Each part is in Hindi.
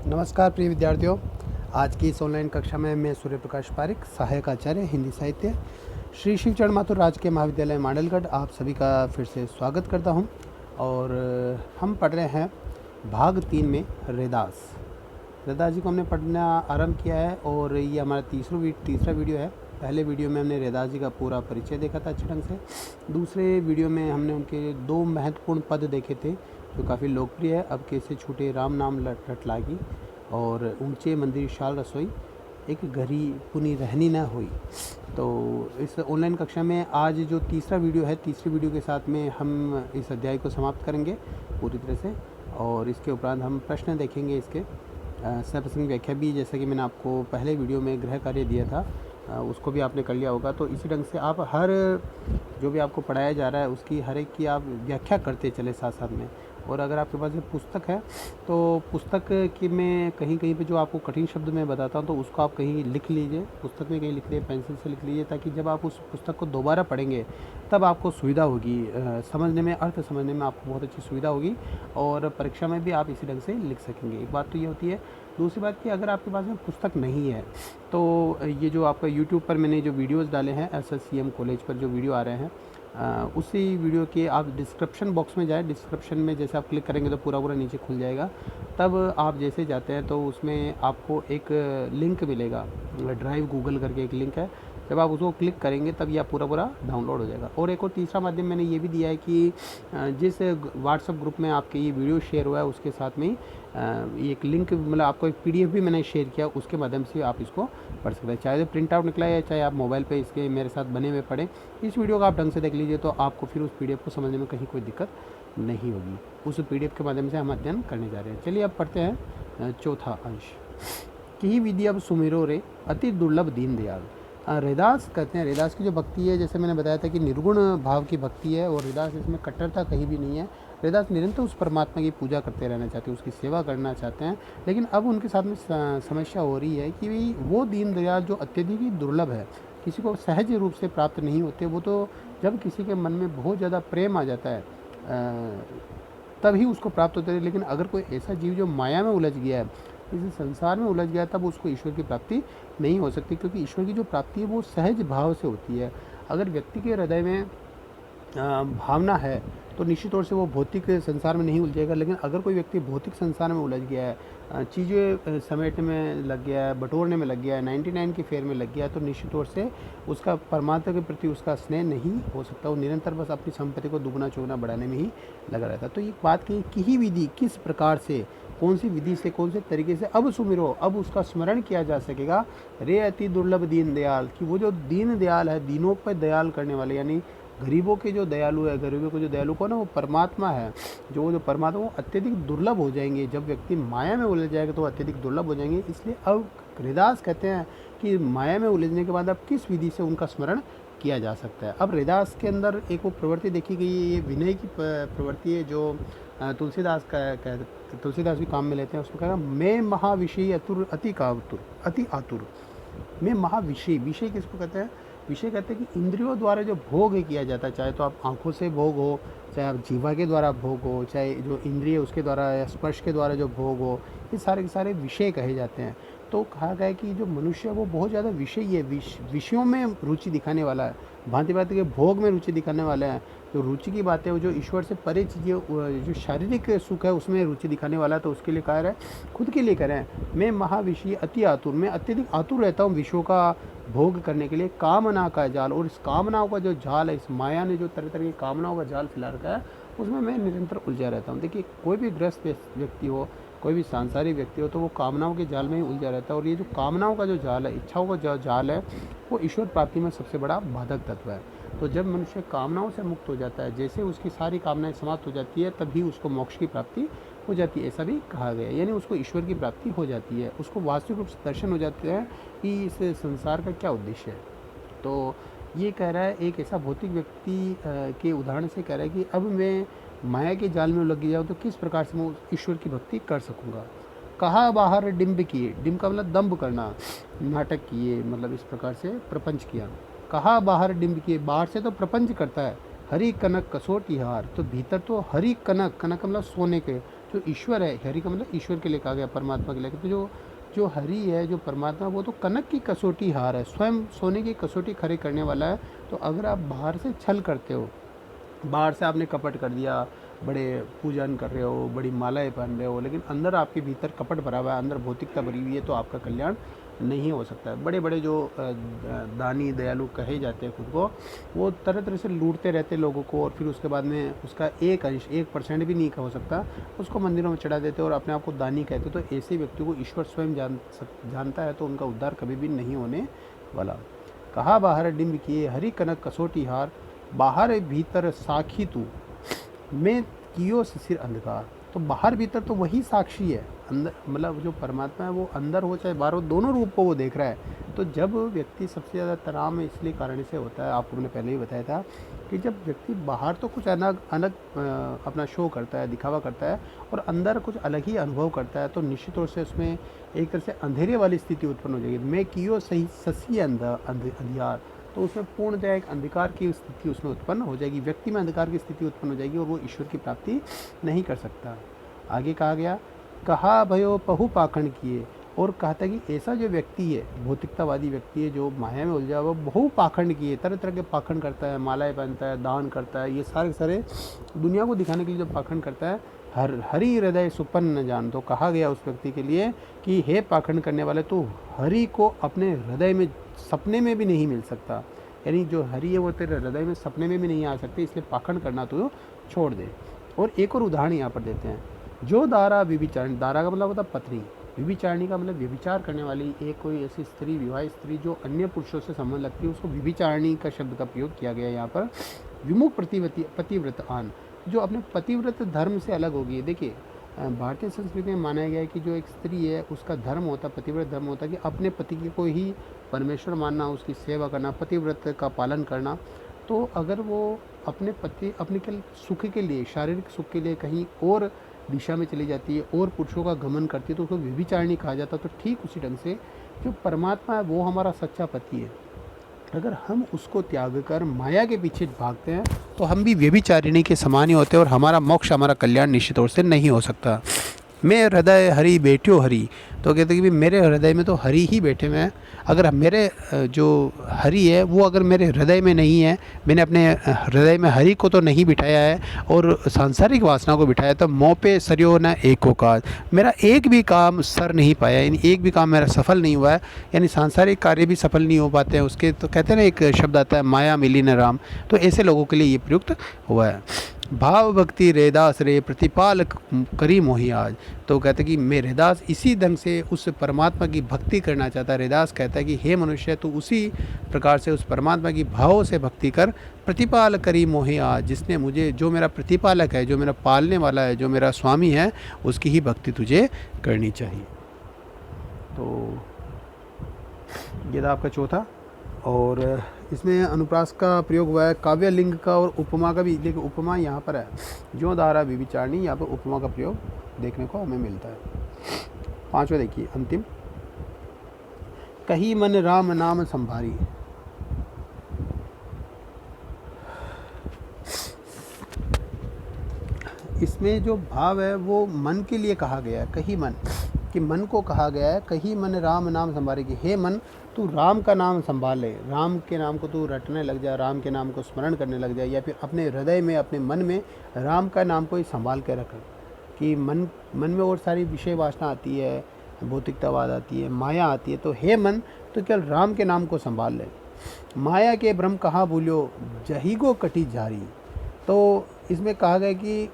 नमस्कार प्रिय विद्यार्थियों। आज की इस ऑनलाइन कक्षा में मैं सूर्य प्रकाश पारिक, सहायक आचार्य हिंदी साहित्य, श्री शिवचरण माथुर राजकीय महाविद्यालय मांडलगढ़, आप सभी का फिर से स्वागत करता हूं। और हम पढ़ रहे हैं भाग 3 में रैदास जी को हमने पढ़ना आरंभ किया है और ये हमारा तीसरा वीडियो है। पहले वीडियो में हमने रैदास जी का पूरा परिचय देखा था अच्छे ढंग से। दूसरे वीडियो में हमने उनके 2 महत्वपूर्ण पद देखे थे जो काफ़ी लोकप्रिय है, अब कैसे छूटे राम नाम लट लागी और ऊंचे मंदिर शाल रसोई, एक घड़ी पुनी रहनी न हुई। तो इस ऑनलाइन कक्षा में आज जो तीसरा वीडियो है, तीसरी वीडियो के साथ में हम इस अध्याय को समाप्त करेंगे पूरी तरह से, और इसके उपरांत हम प्रश्न देखेंगे। इसके सप्रसंग व्याख्या भी, जैसा कि मैंने आपको पहले वीडियो में गृह कार्य दिया था, उसको भी आपने कर लिया होगा। तो इसी ढंग से आप हर जो भी आपको पढ़ाया जा रहा है उसकी हर एक की आप व्याख्या करते चले साथ साथ में। और अगर आपके पास ये पुस्तक है तो पुस्तक की में कहीं कहीं पे जो आपको कठिन शब्द में बताता हूँ तो उसको आप कहीं लिख लीजिए, पुस्तक में कहीं लिख लीजिए, पेंसिल से लिख लीजिए, ताकि जब आप उस पुस्तक को दोबारा पढ़ेंगे तब आपको सुविधा होगी समझने में, अर्थ समझने में आपको बहुत अच्छी सुविधा होगी और परीक्षा में भी आप इसी ढंग से लिख सकेंगे। एक बात तो ये होती है। दूसरी बात कि अगर आपके पास में पुस्तक नहीं है तो ये जो आपका यूट्यूब पर मैंने जो वीडियोज़ डाले हैं SSCM कॉलेज पर जो वीडियो आ रहे हैं, उसी वीडियो के आप डिस्क्रिप्शन बॉक्स में जाए। डिस्क्रिप्शन में जैसे आप क्लिक करेंगे तो पूरा नीचे खुल जाएगा। तब आप जैसे जाते हैं तो उसमें आपको एक लिंक मिलेगा, ड्राइव गूगल करके एक लिंक है। जब आप उसको क्लिक करेंगे तब यह पूरा डाउनलोड हो जाएगा। और एक और तीसरा माध्यम मैंने ये भी दिया है कि जिस व्हाट्सएप ग्रुप में आपके ये वीडियो शेयर हुआ है उसके साथ में एक लिंक, मतलब आपको एक PDF भी मैंने शेयर किया, उसके माध्यम से आप इसको पढ़ सकते हैं। चाहे तो प्रिंट आउट निकला है, चाहे आप मोबाइल पे इसके मेरे साथ बने हुए पढ़ें। इस वीडियो को आप ढंग से देख लीजिए तो आपको फिर उस PDF को समझने में कहीं कोई दिक्कत नहीं होगी। उस PDF के माध्यम से हम अध्ययन करने जा रहे हैं। चलिए अब पढ़ते हैं चौथा अंश। की विधि अब सुमिरो रे अति दुर्लभ दीन दयाल। रैदास कहते हैं, रैदास की जो भक्ति है, जैसे मैंने बताया था कि निर्गुण भाव की भक्ति है और रैदास इसमें कट्टरता कहीं भी नहीं है। रैदास निरंतर उस परमात्मा की पूजा करते रहना चाहते हैं, उसकी सेवा करना चाहते हैं। लेकिन अब उनके साथ में समस्या हो रही है कि वो दीन दयाल जो अत्यधिक ही दुर्लभ है, किसी को सहज रूप से प्राप्त नहीं होते। वो तो जब किसी के मन में बहुत ज़्यादा प्रेम आ जाता है तभी उसको प्राप्त होते हैं। लेकिन अगर कोई ऐसा जीव जो माया में उलझ गया है, इस संसार में उलझ गया, तब उसको ईश्वर की प्राप्ति नहीं हो सकती, क्योंकि ईश्वर की जो प्राप्ति है वो सहज भाव से होती है। अगर व्यक्ति के हृदय में भावना है तो निश्चित तौर से वो भौतिक संसार में नहीं उलझेगा। लेकिन अगर कोई व्यक्ति भौतिक संसार में उलझ गया है, चीज़ें समेटने में लग गया है, बटोरने में लग गया है, 99 की फेर में लग गया है, तो निश्चित तौर से उसका परमात्मा के प्रति उसका स्नेह नहीं हो सकता। वो निरंतर बस अपनी संपत्ति को दुगना चौगुना बढ़ाने में ही लगा रहता है। तो ये बात की ही विधि, किस प्रकार से, कौन सी विधि से, कौन से तरीके से अब सुमिरो, अब उसका स्मरण किया जा सकेगा। रे अति दुर्लभ दीन दयाल, कि वो जो दीन दयाल है, दीनों पर दयाल करने वाले, यानी गरीबों के जो दयालु है, गरीबों को जो दयालु को ना, वो परमात्मा है। जो परमात्मा वो अत्यधिक दुर्लभ हो जाएंगे। जब व्यक्ति माया में उलझ जाएगा तो अत्यधिक दुर्लभ हो जाएंगे। इसलिए अब रैदास कहते हैं कि माया में उलझने के बाद अब किस विधि से उनका स्मरण किया जा सकता है। अब रैदास के अंदर एक वो प्रवृत्ति देखी गई है, ये विनय की प्रवृत्ति है जो तुलसीदास भी काम में लेते हैं। उसमें कहा, मैं महाविषय अतुर अति कातुर अति आतुर। मैं महाविषय, विषय किसको कहते हैं? विषय कहते हैं कि इंद्रियों द्वारा जो भोग किया जाता है, चाहे तो आप आंखों से भोग हो, चाहे आप जीवा के द्वारा भोग हो, चाहे जो इंद्रिय उसके द्वारा या स्पर्श के द्वारा जो भोग हो, ये सारे के सारे विषय कहे जाते हैं। तो कहा गया है कि जो मनुष्य है वो बहुत ज़्यादा विषयी है, विषयों में रुचि दिखाने वाला है, भांति भांति के भोग में रुचि दिखाने वाला है। जो रुचि की बात है वो जो ईश्वर से परे चीज़ें, जो शारीरिक सुख है उसमें रुचि दिखाने वाला है। तो उसके लिए कह रहा है, खुद के लिए कह रहे हैं, मैं महाविषय अति आतुर, मैं अत्यधिक आतुर रहता हूँ विषयों का भोग करने के लिए। कामना का जाल, और इस कामनाओं का जो जाल है, इस माया ने जो तरह तरह की कामनाओं का जाल फैला रखा है, उसमें मैं निरंतर उलझा रहता हूँ। देखिए, कोई भी ग्रस्त व्यक्ति हो, कोई भी सांसारिक व्यक्ति हो, तो वो कामनाओं के जाल में ही उलझा रहता है। और ये जो कामनाओं का जो जाल है, इच्छाओं का जो जाल है, वो ईश्वर प्राप्ति में सबसे बड़ा बाधक तत्व है। तो जब मनुष्य कामनाओं से मुक्त हो जाता है, जैसे उसकी सारी कामनाएं समाप्त हो जाती है, तभी उसको मोक्ष की प्राप्ति हो जाती है, ऐसा भी कहा गया है। यानी उसको ईश्वर की प्राप्ति हो जाती है, उसको वास्तविक रूप से दर्शन हो जाते हैं कि इस संसार का क्या उद्देश्य है। तो ये कह रहा है, एक ऐसा भौतिक व्यक्ति के उदाहरण से कह रहा है कि अब मैं माया के जाल में लग जाऊँ तो किस प्रकार से मैं ईश्वर की भक्ति कर सकूँगा। कहा बाहर डिम्ब किए, डिम्ब का मतलब दम्भ करना, नाटक किए, मतलब इस प्रकार से प्रपंच किया। कहा बाहर डिम्ब किए, बाहर से तो प्रपंच करता है, हरी कनक कसोटी हार, तो भीतर तो हरी कनक, कनक मतलब सोने के, जो ईश्वर है, हरि का मतलब ईश्वर के लिए कहा गया, परमात्मा के लिए। तो जो जो हरि है, जो परमात्मा, वो तो कनक की कसौटी हार है, स्वयं सोने की कसौटी खड़ी करने वाला है। तो अगर आप बाहर से छल करते हो, बाहर से आपने कपट कर दिया, बड़े पूजन कर रहे हो, बड़ी मालाएं पहन रहे हो, लेकिन अंदर आपके भीतर कपट भरा हुआ है, अंदर भौतिकता भरी हुई है, तो आपका कल्याण नहीं हो सकता है। बड़े बड़े जो दानी दयालु कहे जाते हैं खुद को, वो तरह तरह से लूटते रहते लोगों को, और फिर उसके बाद में उसका एक अंश 1% भी नहीं हो सकता, उसको मंदिरों में चढ़ा देते और अपने आप को दानी कहते। तो ऐसे व्यक्ति को ईश्वर स्वयं जानता है, तो उनका उद्धार कभी भी नहीं होने वाला। कहा बाहर डिम्ब किए हरि कनक कसोटी हार, बाहर भीतर साखी तू मैं कियो सिर अंधकार। तो बाहर भीतर तो वही साक्षी है, अंदर मतलब जो परमात्मा है वो अंदर हो चाहे बाहर हो, दोनों रूप को वो देख रहा है। तो जब व्यक्ति सबसे ज़्यादा तनाव में इसलिए कारण से होता है, आपको मैंने पहले ही बताया था कि जब व्यक्ति बाहर तो कुछ अलग अलग अपना शो करता है, दिखावा करता है, और अंदर कुछ अलग ही अनुभव करता है, तो निश्चित तौर से उसमें एक तरह से अंधेरे वाली स्थिति उत्पन्न हो जाएगी। मैं कियो सही ससी अंधियार, तो उसमें पूर्णतः एक अंधकार की स्थिति उसमें उत्पन्न हो जाएगी, व्यक्ति में अंधकार की स्थिति उत्पन्न हो जाएगी, और वो ईश्वर की प्राप्ति नहीं कर सकता। आगे कहा गया, कहा भयो पहु पाखंड किए, और कहता है कि ऐसा जो व्यक्ति है, भौतिकतावादी व्यक्ति है, जो माया में उलझा वो बहु पाखंड किए, तरह तरह के पाखंड करता है, मालाएं पहनता है, दान करता है, ये सारे सारे दुनिया को दिखाने के लिए जो पाखंड करता है, हरि हृदय सुपन्न न जान। तो कहा गया उस व्यक्ति के लिए कि हे पाखंड करने वाले, तो हरि को अपने हृदय में सपने में भी नहीं मिल सकता, यानी जो हरि है वो तेरे हृदय में सपने में भी नहीं आ सकते, इसलिए पाखंड करना तो छोड़ दे। और एक और उदाहरण यहाँ पर देते हैं, जो दारा विविचारणी, दारा का मतलब होता पत्नी, विविचारणी का मतलब व्यभिचार करने वाली एक कोई ऐसी स्त्री, विवाहित स्त्री जो अन्य पुरुषों से संबंध लगती है, उसको विविचारणी का शब्द का प्रयोग किया गया यहाँ पर। विमुख पतिव्रत आन, जो अपने पतिव्रत धर्म से अलग होगी। देखिए भारतीय संस्कृति में माना गया है कि जो एक स्त्री है उसका धर्म होता है, पतिव्रत धर्म होता है कि अपने पति को ही परमेश्वर मानना, उसकी सेवा करना, पतिव्रत का पालन करना। तो अगर वो अपने पति अपने के सुख के लिए, शारीरिक सुख के लिए कहीं और दिशा में चली जाती है और पुरुषों का गमन करती है, तो उसको व्यभिचारिणी कहा जाता है। तो ठीक उसी ढंग से जो परमात्मा है वो हमारा सच्चा पति है, अगर हम उसको त्याग कर माया के पीछे भागते हैं तो हम भी व्यभिचारिणी के समान ही होते हैं, और हमारा मोक्ष, हमारा कल्याण निश्चित तौर से नहीं हो सकता। मैं हृदय हरि बैठ्यो हरि, तो कहते हैं कि मेरे हृदय में तो हरि ही बैठे हुए हैं। अगर मेरे जो हरि है वो अगर मेरे हृदय में नहीं है, मैंने अपने हृदय में हरि को तो नहीं बिठाया है और सांसारिक वासना को बिठाया, तो मोह पे सरियो न एको काज, मेरा एक भी काम सर नहीं पाया, यानी एक भी काम मेरा सफल नहीं हुआ है, यानी सांसारिक कार्य भी सफल नहीं हो पाते हैं उसके। तो कहते हैं ना, एक शब्द आता है माया मिली न राम, तो ऐसे लोगों के लिए ये प्रयुक्त हुआ है। भाव भक्ति रेदास रे प्रतिपाल करी मोही आज, तो कहते हैं कि मैं रेदास इसी ढंग से उस परमात्मा की भक्ति करना चाहता है। रेदास कहता है कि हे मनुष्य, तू उसी प्रकार से उस परमात्मा की भाव से भक्ति कर। प्रतिपाल करी मोही आज, जिसने मुझे, जो मेरा प्रतिपालक है, जो मेरा पालने वाला है, जो मेरा स्वामी है, उसकी ही भक्ति तुझे करनी चाहिए। तो ये था आपका चौथा, और इसमें अनुप्रास का प्रयोग हुआ है, काव्य लिंग का और उपमा का भी। लेकिन उपमा यहाँ पर है, जो दारा विविचारणी, यहाँ पर उपमा का प्रयोग देखने को हमें मिलता है। पांचवा देखिए अंतिम, कही मन राम नाम संभारी। इसमें जो भाव है वो मन के लिए कहा गया है, कही मन, कि मन को कहा गया है, कही मन राम नाम संभारे, कि हे मन तू राम का नाम संभाल ले, राम के नाम को तू रटने लग जा, राम के नाम को स्मरण करने लग जा, या फिर अपने हृदय में, अपने मन में राम का नाम को ही संभाल के रख। कि मन में और सारी विषय वासना आती है, भौतिकतावाद आती है, माया आती है, तो हे मन तो केवल राम के नाम को संभाल ले। माया के भ्रम कहाँ भूलियो, जही गो कटी जारी। तो इसमें कहा गया कि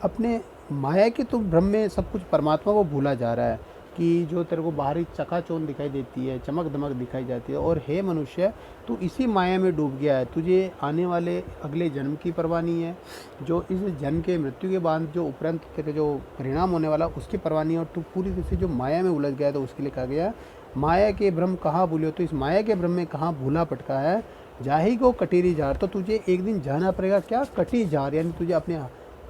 अपने माया के तो भ्रम में सब कुछ परमात्मा को भूला जा रहा है, कि जो तेरे को बाहरी चकाचौंध दिखाई देती है, चमक दमक दिखाई जाती है, और हे मनुष्य तू इसी माया में डूब गया है, तुझे आने वाले अगले जन्म की परवाह नहीं है, जो इस जन्म के मृत्यु के बाद जो उपरांत तेरे जो परिणाम होने वाला उसकी परवाह नहीं है, और तू पूरी तरह से जो माया में उलझ गया है। तो उसके लिए कहा गया, माया के भ्रम कहाँ भूलियो, तो इस माया के भ्रम में कहाँ भूला पटका है, जाही को कटीरी जार, तो तुझे एक दिन जाना पड़ेगा क्या, कटी जार, यानी तुझे अपने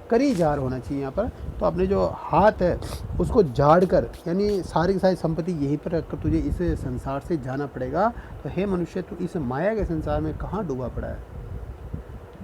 करी जार होना चाहिए यहाँ पर। तो अपने जो हाथ है उसको झाड़ कर, यानी सारी की सारी संपत्ति यहीं पर रखकर तुझे इस संसार से जाना पड़ेगा। तो हे मनुष्य तू इस माया के संसार में कहाँ डूबा पड़ा है,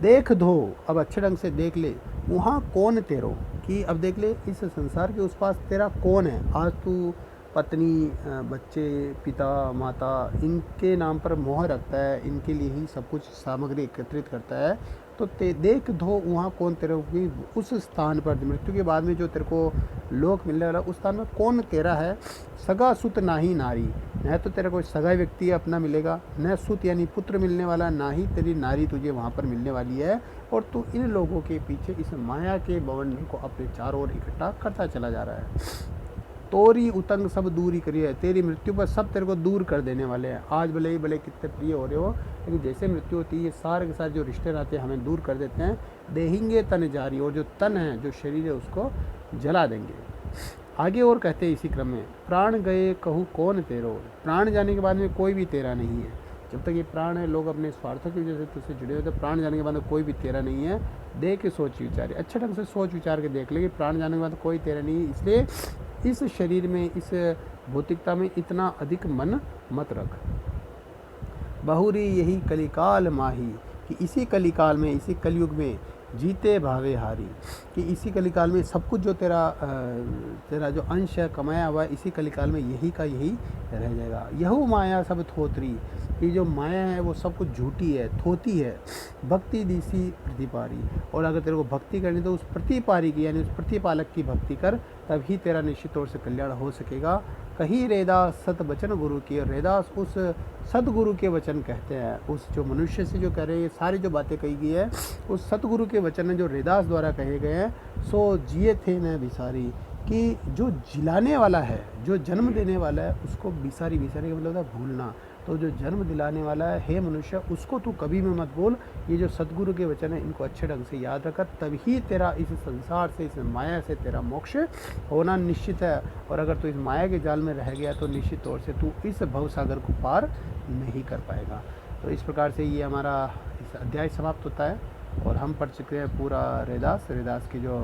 देख धो, अब अच्छे ढंग से देख ले, वहाँ कौन तेरो, कि अब देख ले इस संसार के उस पास तेरा कौन है। आज तू पत्नी, बच्चे, पिता, माता, इनके नाम पर मोह रखता है, इनके लिए ही सब कुछ सामग्री एकत्रित करता है, तो देख धो वहाँ कौन तेरे की उस स्थान पर मृत्यु के बाद में जो तेरे को लोक मिलने वाला उस स्थान में कौन तेरा है। सगा सुत ना ही नारी, न तो तेरा कोई सगा व्यक्ति अपना मिलेगा, न सुत यानी पुत्र मिलने वाला, ना ही तेरी नारी तुझे वहाँ पर मिलने वाली है। और तू इन लोगों के पीछे इस माया के बवंडर को अपने चारों ओर इकट्ठा करता चला जा रहा है। तोरी उतंग सब दूरी करिए, तेरी मृत्यु पर सब तेरे को दूर कर देने वाले हैं। आज भले ही भले कितने प्रिय हो रहे हो, लेकिन जैसे मृत्यु होती है ये सारे के सारे जो रिश्ते नाते हमें दूर कर देते हैं। देहेंगे तन जारी, और जो तन है जो शरीर है उसको जला देंगे। आगे और कहते हैं इसी क्रम में, प्राण गए कहूँ कौन तेरो, प्राण जाने के बाद में कोई भी तेरा नहीं है। जब तक ये प्राण है लोग अपने स्वार्थों की वजह से तुझसे जुड़े होते, प्राण जाने के बाद में कोई भी तेरा नहीं है। देख के सोच विचार, अच्छे ढंग से सोच विचार के देख ले कि प्राण जाने के बाद कोई तेरा नहीं है। इसलिए इस शरीर में, इस भौतिकता में इतना अधिक मन मत रख। बहुरी यही कलिकाल माही, कि इसी कलिकाल में, इसी कलयुग में जीते भावे हारी, कि इसी कलिकाल में सब कुछ जो तेरा जो अंश है कमाया हुआ है, इसी कलिकाल में यही का यही रह जाएगा। यहू माया सब थोतरी, कि जो माया है वो सब कुछ झूठी है, थोती है। भक्ति दीसी प्रतिपारी, और अगर तेरे को भक्ति करनी तो उस प्रतिपारी की यानी उस प्रतिपालक की भक्ति कर, तभी तेरा निश्चित तौर से कल्याण हो सकेगा। कहीं रेदास सत वचन गुरु की, और रेदास उस सतगुरु के वचन कहते हैं। उस जो मनुष्य से जो कह रहे हैं ये सारी जो बातें कही गई है, उस सतगुरु के वचन जो रेदास द्वारा कहे गए हैं। सो जिए थे न बिसारी, कि जो जिलाने वाला है, जो जन्म देने वाला है, उसको बिसारी, बिसारी का मतलब होता है भूलना। तो जो जन्म दिलाने वाला है, हे मनुष्य, उसको तू कभी भी मत भूल। ये जो सतगुरु के वचन है इनको अच्छे ढंग से याद रखकर, तभी तेरा इस संसार से, इस माया से तेरा मोक्ष होना निश्चित है। और अगर तू इस माया के जाल में रह गया तो निश्चित तौर से तू इस भवसागर को पार नहीं कर पाएगा। तो इस प्रकार से ये हमारा इस अध्याय समाप्त होता है। और हम पढ़ चुके हैं पूरा रेदास के जो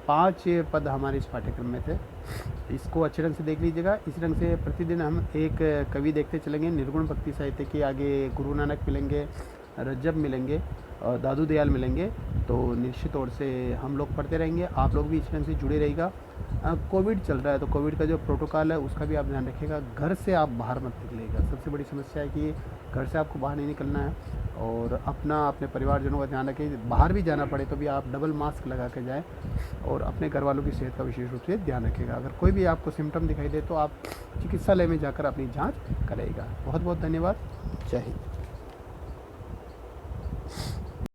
5 पद हमारे इस पाठ्यक्रम में थे। इसको अच्छे ढंग से देख लीजिएगा। इसी ढंग से प्रतिदिन हम एक कवि देखते चलेंगे। निर्गुण भक्ति साहित्य के आगे गुरु नानक मिलेंगे, रज्जब मिलेंगे और दादू दयाल मिलेंगे। तो निश्चित तौर से हम लोग पढ़ते रहेंगे, आप लोग भी इस ढंग से जुड़े रहिएगा। कोविड चल रहा है तो कोविड का जो प्रोटोकॉल है उसका भी आप ध्यान रखिएगा। घर से आप बाहर मत निकलिएगा। सबसे बड़ी समस्या है कि घर से आपको बाहर नहीं निकलना है, और अपने परिवारजनों का ध्यान रखें। बाहर भी जाना पड़े तो भी आप डबल मास्क लगा के जाएँ, और अपने घर वालों की सेहत का विशेष रूप से ध्यान रखिएगा। अगर कोई भी आपको सिम्टम दिखाई दे तो आप चिकित्सालय में जाकर अपनी जाँच कराइएगा। बहुत बहुत धन्यवाद। जय हिंद।